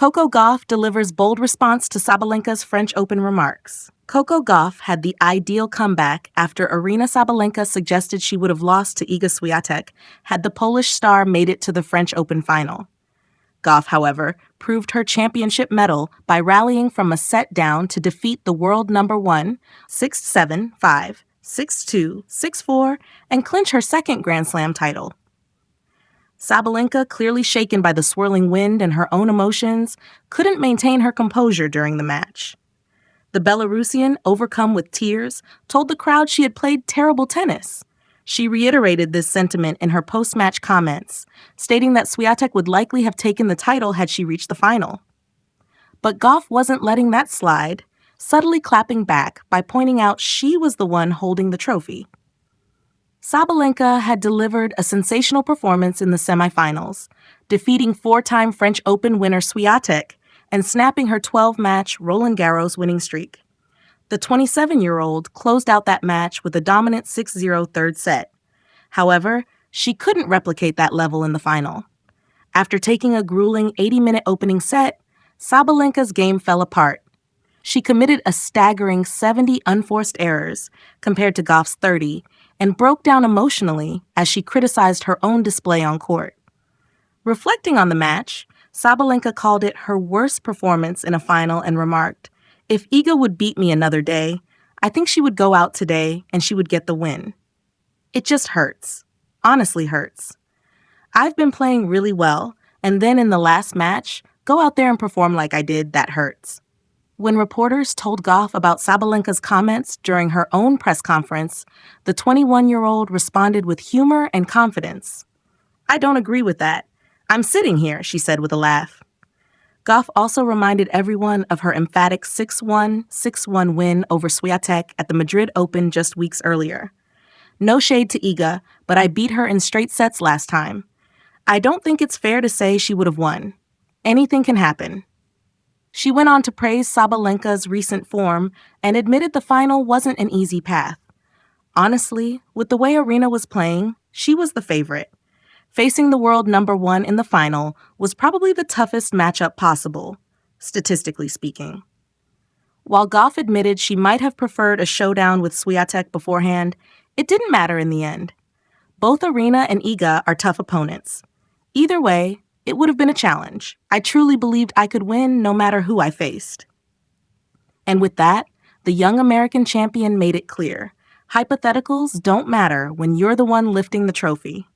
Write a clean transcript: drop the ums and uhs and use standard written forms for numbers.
Coco Gauff delivers bold response to Sabalenka's French Open remarks. Coco Gauff had the ideal comeback after Aryna Sabalenka suggested she would have lost to Iga Swiatek had the Polish star made it to the French Open final. Gauff, however, proved her championship mettle by rallying from a set down to defeat the world number 1, 6-7, 5, 6-2, 6-4, and clinch her second Grand Slam title. Sabalenka, clearly shaken by the swirling wind and her own emotions, couldn't maintain her composure during the match. The Belarusian, overcome with tears, told the crowd she had played terrible tennis. She reiterated this sentiment in her post-match comments, stating that Swiatek would likely have taken the title had she reached the final. But Gauff wasn't letting that slide, subtly clapping back by pointing out she was the one holding the trophy. Sabalenka had delivered a sensational performance in the semifinals, defeating 4-time French Open winner Swiatek and snapping her 12-match Roland Garros winning streak. The 27-year-old closed out that match with a dominant 6-0 third set. However, she couldn't replicate that level in the final. After taking a grueling 80-minute opening set, Sabalenka's game fell apart. She committed a staggering 70 unforced errors compared to Gauff's 30 and broke down emotionally as she criticized her own display on court. Reflecting on the match, Sabalenka called it her worst performance in a final and remarked, "If Iga would beat me another day, I think she would go out today and she would get the win. It just hurts. Honestly hurts. I've been playing really well, and then in the last match, go out there and perform like I did, that hurts." When reporters told Gauff about Sabalenka's comments during her own press conference, the 21-year-old responded with humor and confidence. "I don't agree with that. I'm sitting here," she said with a laugh. Gauff also reminded everyone of her emphatic 6-1, 6-1 win over Swiatek at the Madrid Open just weeks earlier. "No shade to Iga, but I beat her in straight sets last time. I don't think it's fair to say she would have won. Anything can happen." She went on to praise Sabalenka's recent form and admitted the final wasn't an easy path. Honestly, with the way Aryna was playing, she was the favorite. Facing the world number 1 in the final was probably the toughest matchup possible, statistically speaking. While Gauff admitted she might have preferred a showdown with Swiatek beforehand, it didn't matter in the end. Both Aryna and Iga are tough opponents. Either way, it would have been a challenge. I truly believed I could win no matter who I faced. And with that, the young American champion made it clear. Hypotheticals don't matter when you're the one lifting the trophy.